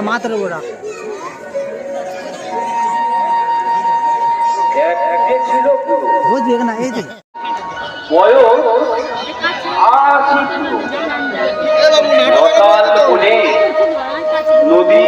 মাথার উপর রাখ। বুঝবি না এই যে নদী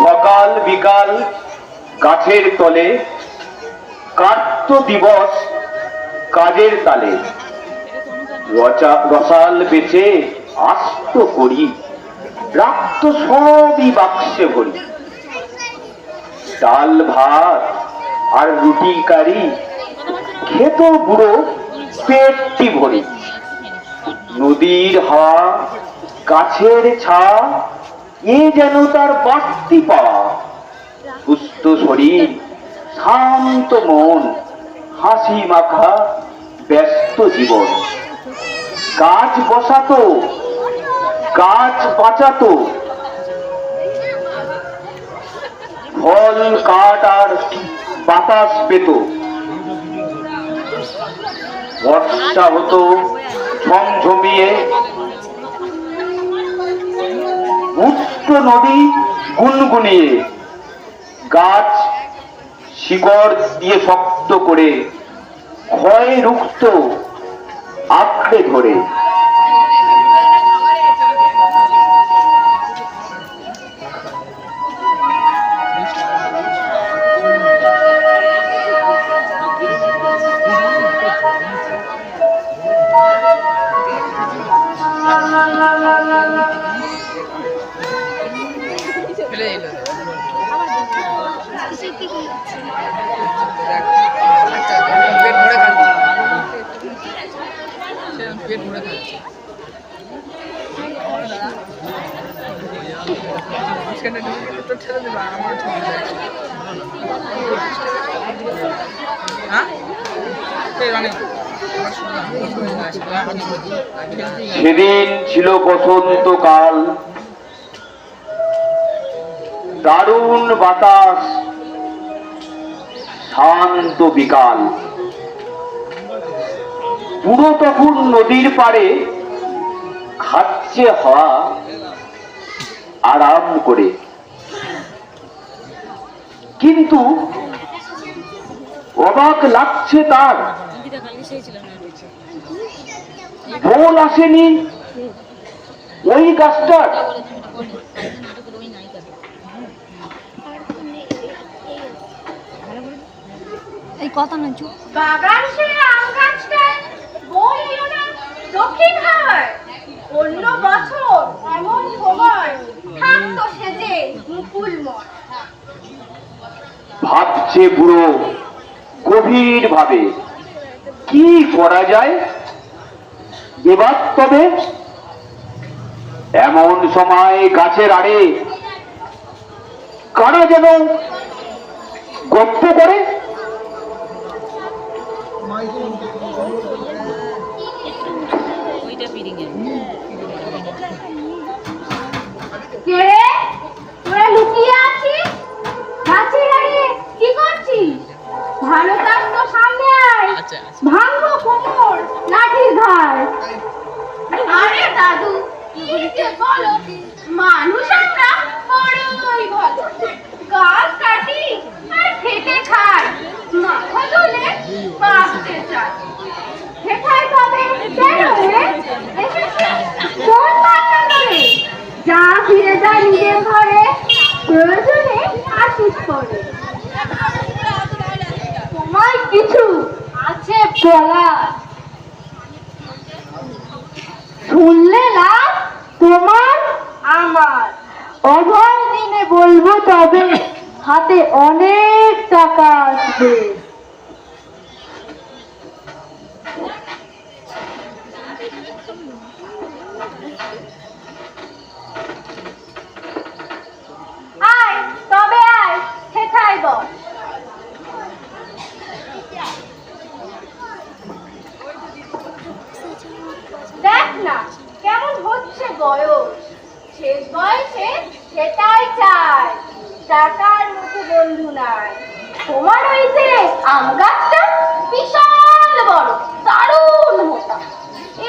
সকাল বিকাল গাছের তলে কার্ত দিবস কাজের তালে রসাল বেচে আস্ত করি রাখত সবই বাক্সে ভরি ডাল ভাত আর রুটি কারি খেত বুড়ো পেটটি ভরি নদীর হাওয়া গাছের ছায়া এ যেন তার বাড়তি পাওয়া সুস্থ শরীর শান্ত মন হাসি মাখা ব্যস্ত জীবন গাছ বসাতো গাছ বাঁচাতো ফল কাঠ আর বাতাস পেত বর্ষা হতো ঝমঝমিয়ে উচ্চ নদী গুনগুনিয়ে গাছ শিকড় দিয়ে শক্ত করে ক্ষয় রুখত আঁকড়ে ধরে সেদিন ছিল বসন্তকাল দারুণ বাতাস শান্ত বিকাল পুরো তখন নদীর পাড়ে খাচ্ছে হাওয়া আরাম করে কিন্তু অবাক লাগছে তার বল আসেনি ওই গাছটার এই কথা না চুপ বাগান সেরা আম গাছটায় বল এলো না দক্ষিণ হাওয়ায় অন্য বছর এমন সময় থাকতো সেজে মুকুলময় ভাবছে বুড়ো গভীর ভাবে কি করা যায় এবার তবে এমন সময় গাছের আড়ে কারা যেন গপ্প করে কে তোরা লুকিয়ে আছিস গাছের আড়ে কি করছিস ভালো কাজ তো সামনে আয় ভাঙবো কোমর লাঠির ধার আরে দাদু বলো মানুষ আমরা বড়ই ভালো গাছ কাটি আর খেটে খাই মাথা তুলে বাঁচতে চাই হেঠায় তবে কেন রে এসেছিস কোন বাগান করে যা ফিরে যা নিজের ঘরে, প্রয়োজনে আসিস পরে। তোমার কিছু আছে বলা, শুনলে লাভ তোমার আমার। অভয় দিনে বলবো তবে, হাতে অনেক টাকা আসবে। আয় তবে আয়, সেটাই বল। দেখ না কেমন হচ্ছে বয়স, শেষ বয়সে সেটাই চাই, টাকার মতো বন্ধু নাই। তোমার ওই যে আম গাছটা বিশাল বড়, দারুণ মোটা,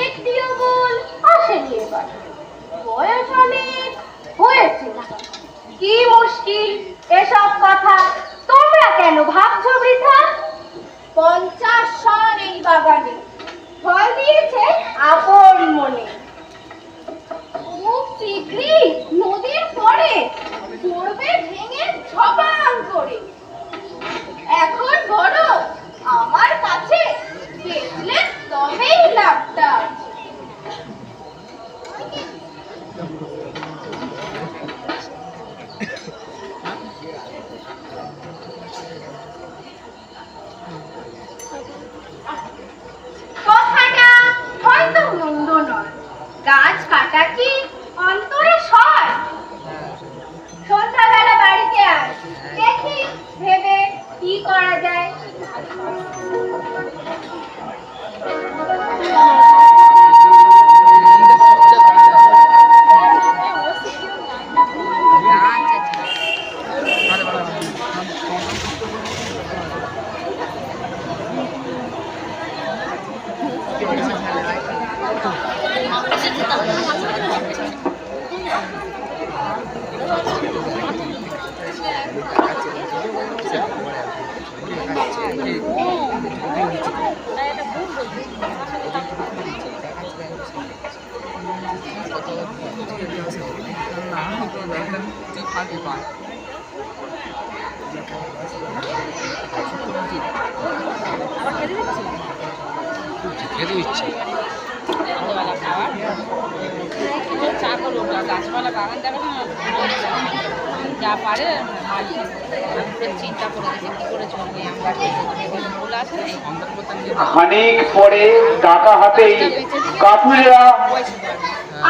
একটিও বল আসেনি এবার। বয়স অনেক হয়েছে না, কি মুশকিল এসব কথা তোমরা কেন ভাবছো বৃথা? 50 সন এই বাগানে, ফল দিয়েছে আপন মনে। খুব শীঘ্রই নদীর পরে পড়বে ভেঙে ঝপাং করে। এখন বড় আমার কাছে বেচলে তবেই লাভটা আছে। কথাটা হয়তো মন্দ নয়, গাছ কাটা কি অন্তরে সয়? সন্ধ্যাবেলা বাড়িতে আয়, দেখি ভেবে কি করা যায়। গাছপালা বাগান দেখাশোনা যা পারে মালিক চিন্তা করে কি করে চলবে। আমরা আছে খানিক পরে টাকা হাতেই কাকুরা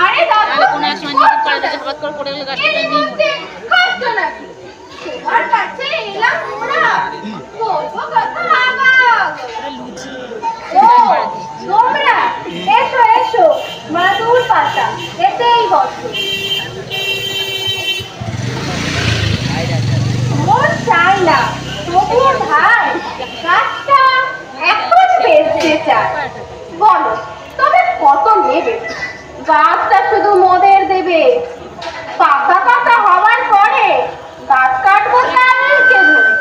আরে দাদু কোনো এক সময় নিতে পারে দেখে হঠাৎ করে পড়ে গেলে গাছটা নিয়ে খাচ্ছ নাকি? তোমার কাছে এলাম ওরা, বলবো কথা আবার। ও তোমরা এসো এসো, মাদুর পাতা এতেই বসো। মন চাই না তবুও ভাই গাছটা এখন বেচতে চায়। বলো তবে কত নেবে? গাছটা শুধু মোদের দেবে, পাতা পাতা হওয়ার পরে গাছ কাটবো তাদেরকে ধরে।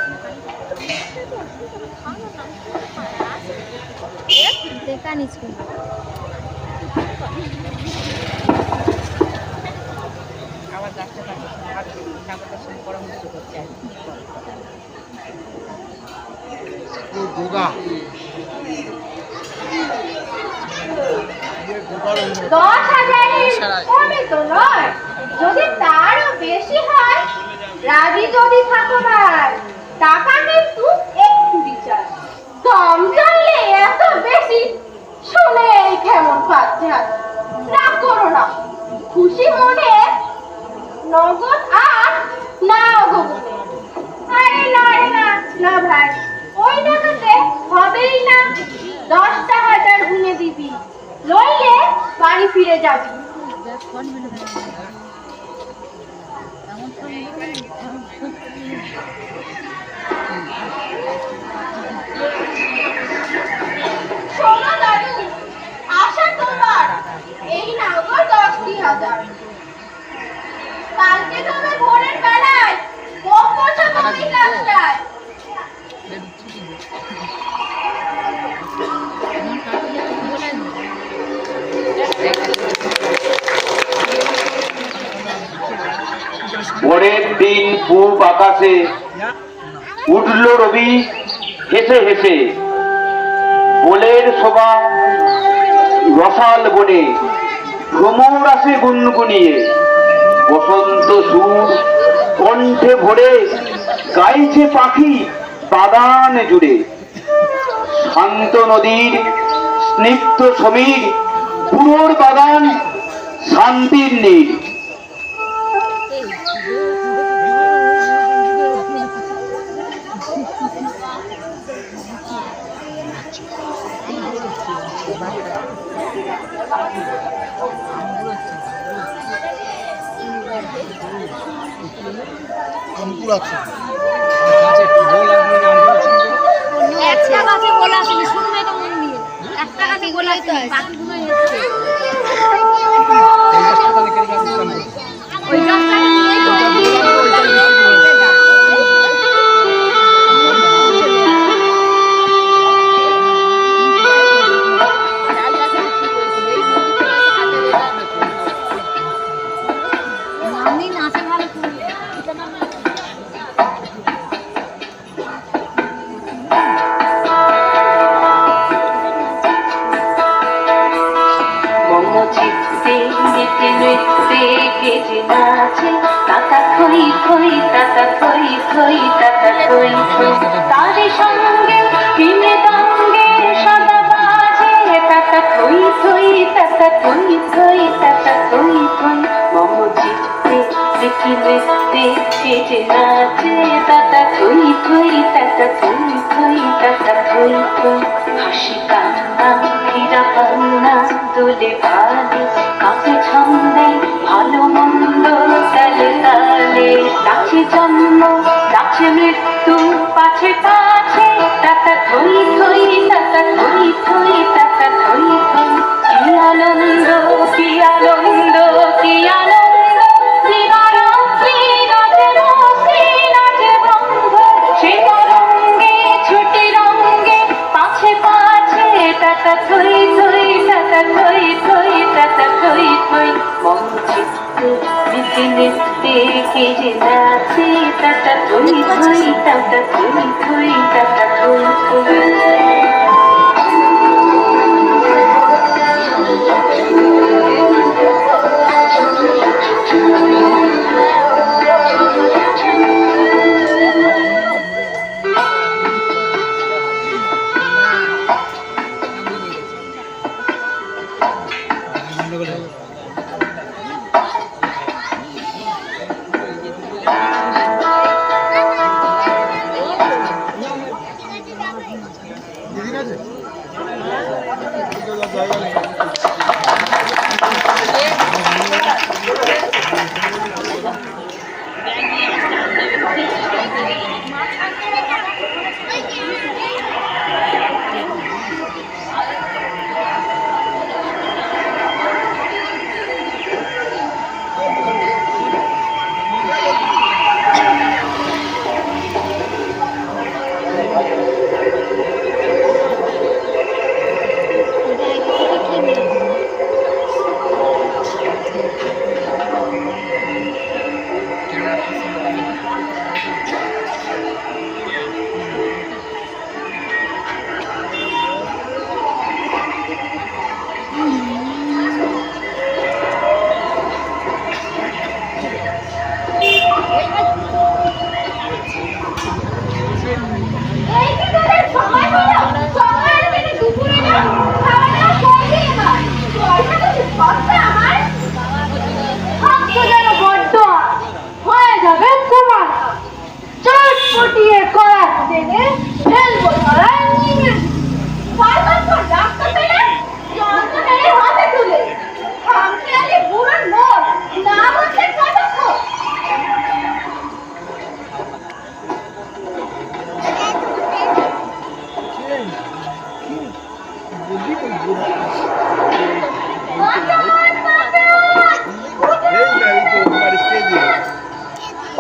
আবার গাছটা টাকাটা শুরু করা হচ্ছে করতে আর 10,000 কমে তো নয়, যদি তারও বেশি হয় রাজি যদি থাকো ভাই, টাকা কিন্তু একটু বিচার। দাম চাইলে এত বেশি শুনে কেমন পাচ্ছে। রাগ করো না, খুশি মনে নগদ আর না গো। আরে না রে না না ভাই, ওই টাকাতে হবেই না। 10,000 গুনে দিবি, লইলে বাড়ি ফিরে যাবি। শোনো দাদু, আশা তোমার এই নাও গো 10,000। কালকে তবে ভোরের বেলায় বকবসা নদীর রাস্তায়। পূব আকাশে উঠল রবি হেসে হেসে, বোলের শোভা রসাল বনে ভ্রমর আসে গুনগুনিয়ে, বসন্ত সুর কণ্ঠে ভরে গাইছে পাখি বাগান জুড়ে। শান্ত নদীর স্নিগ্ধ সমীর, পুরোর বাগান শান্তির নীড়। একটা গাছে গোলা আসেনি, শুনবে তো মন দিয়ে। একটা গাছে গোলা আসেনি, বাকিগুলো এসছে। ওই গাছটা নিয়ে তো মামনি নাচে ভালো করে। চিত্তে নিতে নৃত্যে কেটে নাচে, তাতা থই থই তাতা থই থই তাতা থই থই, তারে সঙ্গে কিনে দঙ্গে সদা বাজে, তাতা থই থই তাতা থই থই তাতা থই থই। মম চিত্তে নিতে নৃত্যে কেটে নাচে, তাতা থই থই তাতা থই থই তাতা থই থই। হাসি কান্না হীরা পান্না দোলে ভালে, কাছে ছন্দে ভালো মন্দ তালে তালে, ডাকছে জন্ম ডাকছে মৃত্যু পাছে পাছে, তাতা থই থই তাতা থই থই তাতা থই থই। কি আনন্দ কি আনন্দ কি আনন্দ, দিবারাত্রি নাচে রসি নাচে বন্ধ, সে তরঙ্গে ছুটি রঙ্গে পাছে পাছে, তাতা থই থই তাতা থই থই তাতা থই থই। মম চিত্তে নিতে নিতে কেজে নাচে, তাতা থই থই তাতা থই থই তাতা থই থই।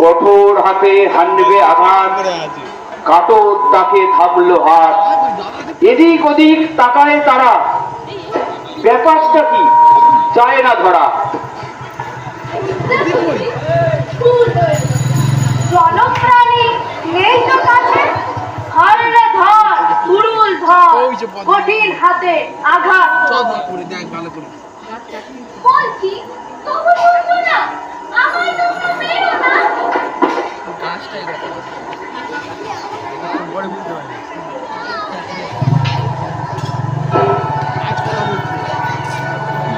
কঠোর হাতে হানবে আঘাত, কাতর তাকে থামলো হাত। এদিক ওদিক তাকায় তারা, ব্যাপারটা কি যায় না ধরা। জনপ্রাণী নেই তো কাছে, ধর রে ধর, কুড়ুল ধর, কঠিন হাতে আঘাত কর। বলছি তবু শুনছো না, আমার তোমরা মেরো না।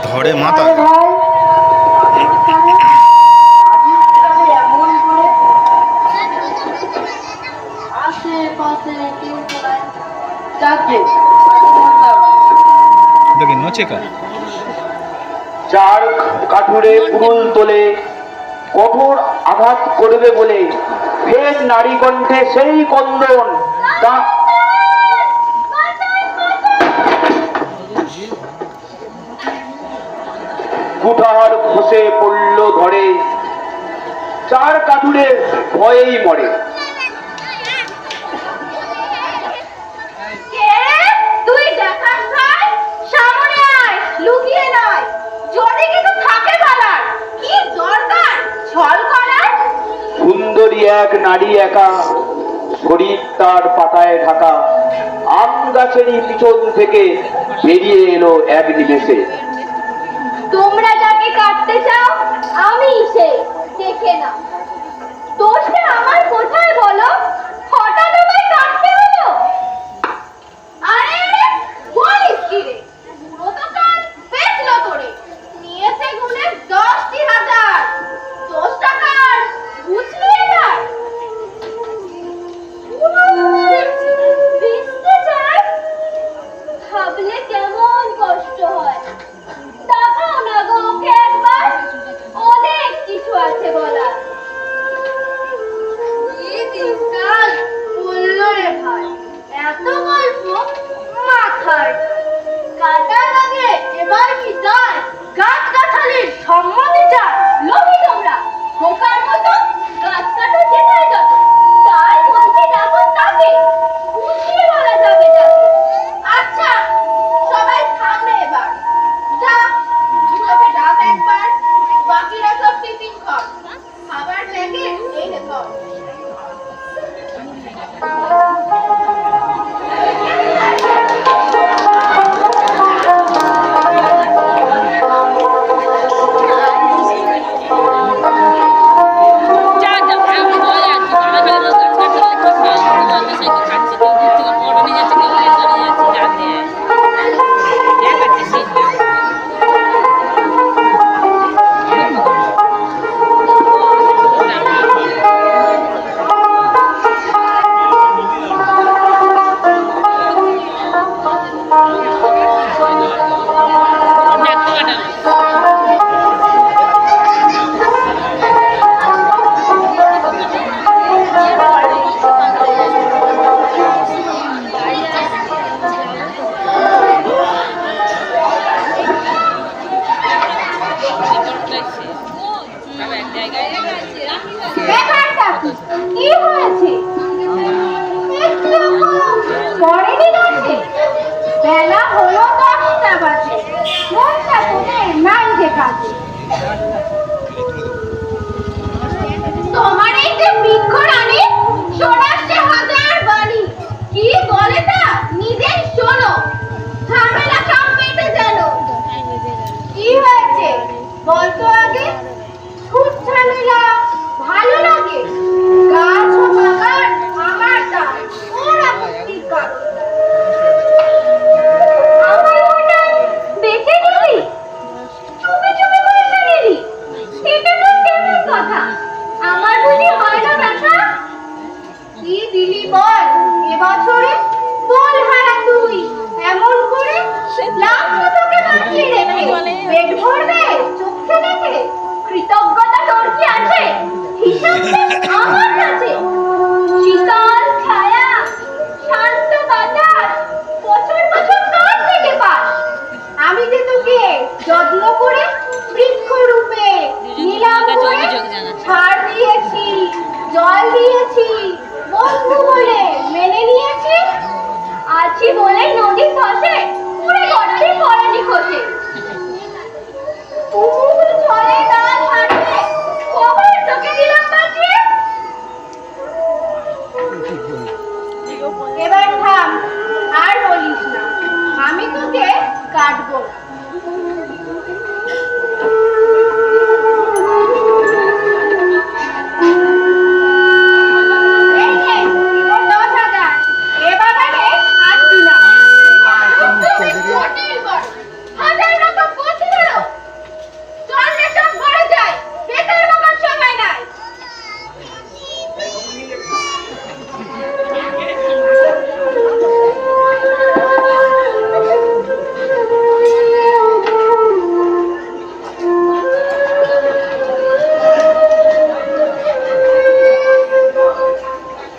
ধরে মাথা আরে ভাই, এমন করে আশেপাশে কেউ তো নাই। যাকে দেখি নচেকা চার কাঠুরে পুরুল তোলে, কঠোর আঘাত করবে বলে ফের নারী কণ্ঠে সেই কন্দন। কুঠার খসে পড়ল ধরে, চার কাঠুরে ভয়েই মরে। কে তুই দেখাস ভাই, সামনে আয়, লুকিয়ে নয়। যদি কিছু থাকে বলার, কি দরকার ছল করার? সুন্দরী এক নারী একা, শরীর তার পাতায় ঢাকা, আম গাছেরই পিছন থেকে বেরিয়ে এলো এক নিমেষে। তোমরা যাকে কাটতে চাও আমি সে, দেখে না। দোষটা আমার কোথায় বলো, হঠাৎ আমায় কাটতে হলো? আরে আরে, বলিস কি রে, পুরো তো কাল বেচলো তোরে, নিয়েছে গুনে 10,000। দোষটা কার বুঝলি এবার? বেচতে চাই, ভাবলে কেমন কষ্ট হয়। দেখাও না গো ওকে একবার, অনেক কিছু আছে বলার। কি দিনকাল বললো রে ভাই, এত গল্প মাথায় কাটা লাগে। এবার কি যায় গাছ গাছালির সম্মতি চায়? লোভী তোমরা খোকার মতো গাছ কাটো যেটাই যত, তাই বলছি দেখো তাকে, বুঝিয়ে বলা যাবে তাকে। আচ্ছা সবাই থামবে এবার, যা ঝুড়োকে ডাক একবার, বাকিরা সব টিফিন কর, খাবার ব্যাগে এনে ধর। ব্যাপারটা কি হয়েছে? একটু পরেনি গেছে, বেলা হলো 10টা বাজে, মনটা তোদের নাই যে কাজে। তোমার এই যে বৃক্ষ রানী, শোনার সে হাজার বাণী, কি বলে তা নিজেই শোনো, ঝামেলা সব পেটে যেন। কি হয়েছে বলতো আগে? খুব ঝামেলা ভালো লাগে, গাছ ও বাগান আমার দায়, ওর আপত্তির কারণ। আমার হঠাৎ বেঁচে নিলি, চুপি চুপি করে কাটবো। এই নে, 10,000 এ বাগানে আর দিলাম। জটিল বড়, হাজার রকম বুদ্ধি হলো। চল রে, সব ঘরে যাই, বেকার বাগান সময় নাই।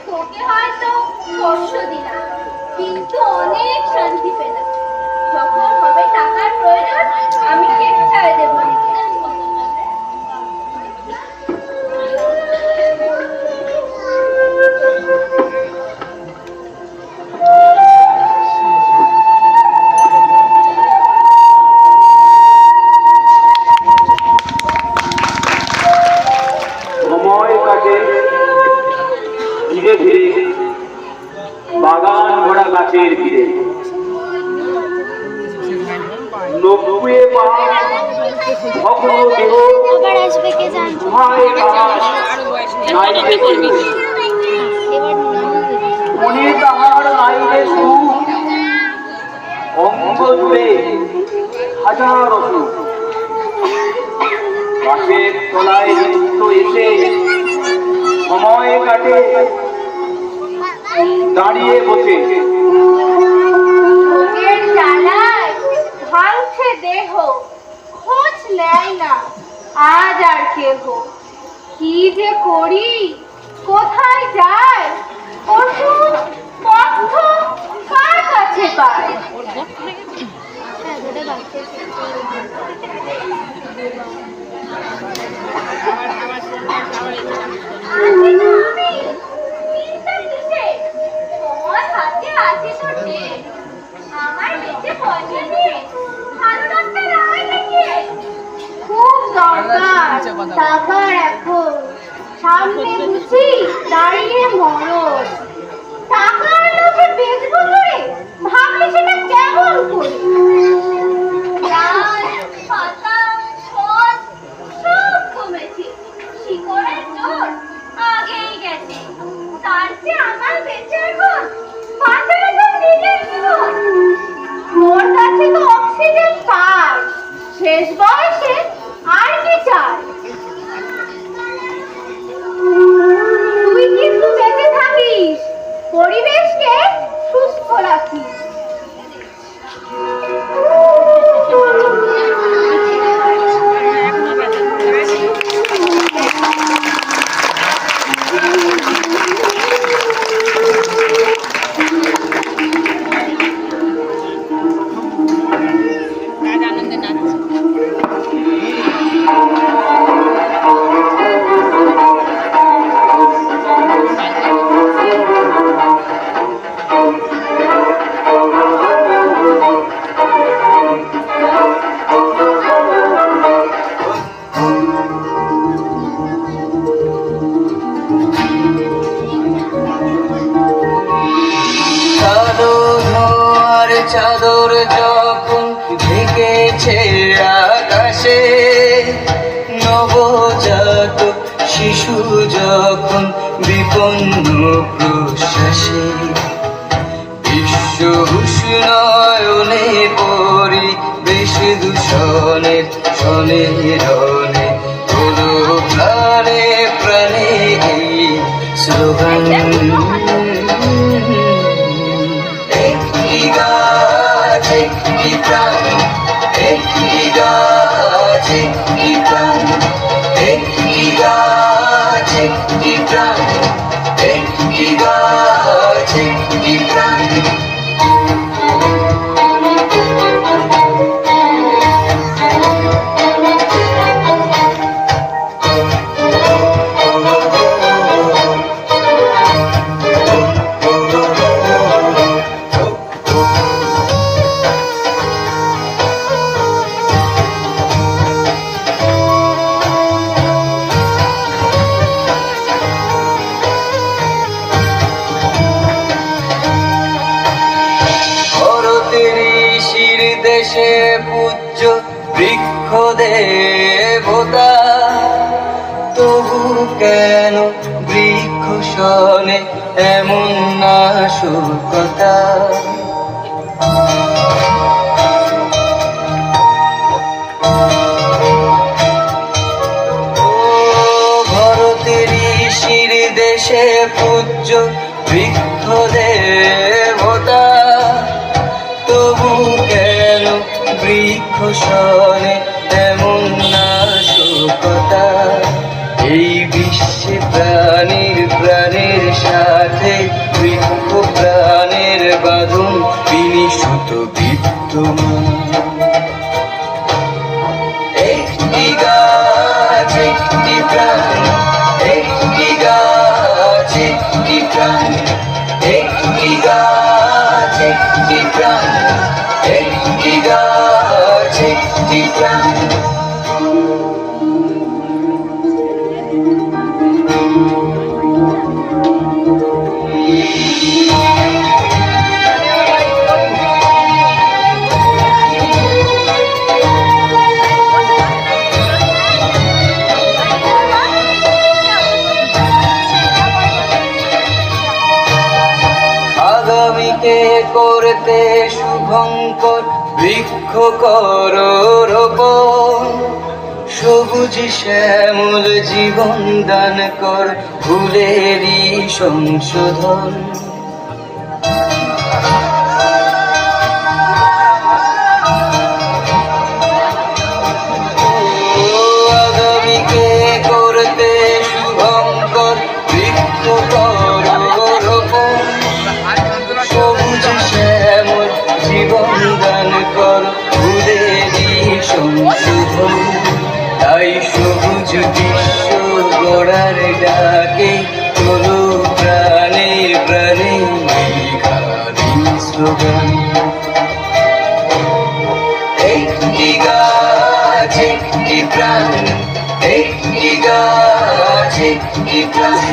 তোকে হয়তো কষ্ট দিলাম, কিন্তু অনেক শান্তি পেলাম। যখন হবে টাকার প্রয়োজন আমি কেটে ছেড়ে দেবো। সময় কাটে ধীরে ধীরে বাগান ভরা গাছের ভিড়ে। নব্বুয়ে পা ভগ্ন দেহ গুহায় বাস নাইরে সুখ। মনে তাহার নাইরে সুখ, অঙ্গ জুড়ে হাজার অসুখ। গাছের তলায় নিত্য এসে সময় কাটে দাঁড়িয়ে বসে। ভোগের জ্বালায় ভাঙছে দেহ, খোঁজ নেয় না আজ আর কেহ। কি যে করি, কোথায় যাই, ওষুধ পথ্য কার কাছে পাই? তোমার হাতে আছে তো ঢের, আমার বেঁচে পয়সা নেই, ভালো ডাক্তার আমায় দেখিয়ে। খুব দরকার টাকার এখন, সামনে বুঝি দাঁড়িয়ে মরণ। টাকার লোভে বেচবো করে, ভাবলে সেটা কেমন করে? গাছ, পাতা, ফল সব কমেছে, শিকড়ের জোর আগেই গেছে। তার চেয়ে আমার বেঁচে এখন বাঁচানো তো নিজের জীবন। তোর কাছে তো অক্সিজেন পাই, শেষ বয়সে আর কি চাই? তুই কিন্তু বেঁচে থাকিস, পরিবেশকে সুস্থ রাখিস। রাজ আনন্দে নাচছে। কালো ধোঁয়ার চাদর যখন ঢেকেছে আকাশে, নবজাত শিশু যখন বিপন্ন প্রশ্বাসে, বিশ্ব উষ্ণায়নে পরিবেশ দূষণের শনে রনে হলো প্রাণে প্রাণে এই স্লোগান। একটি গাছ একটি প্রাণ, একটি গাছ একটি প্রাণ, একটি গাছ একটি প্রাণ, একটি গাছ একটি প্রাণ। দেশে পূজ্য বৃক্ষ দেবতা, তবু কেন বৃক্ষ শোনে এমন নাশকতা? ঋষির দেশে পূজ্য বৃক্ষ দেবতা, তবু কেন বৃক্ষ শোনে এমন নাশকতা? এই বিশ্বে প্রাণের সাথে বৃক্ষ প্রাণের বাঁধন বিনিশুত বিদ্যমান। একটি গাছ একটি প্রাণ, একটি গাছ একটি প্রাণ, একটি গাছ একটি প্রাণ, একটি গাছ একটি প্রাণ। আগামীকে করতে শুভঙ্কর বৃক্ষ কর রোপণ, সবুজ শ্যামল জীবন দান কর ভুলেরই সংশোধন। আগামীকে করতে শুভঙ্কর বৃক্ষ কর রোপণ, সবুজ শ্যামল জীবন দান কর ভুলেরই সংশোধন। তাই সবুজ বিশ্ব গড়ার ডাকে তোলো প্রাণে প্রাণে গালি স্লোগান। একটি গাছ একটি প্রাণ, একটি গাছ একটি প্রাণ।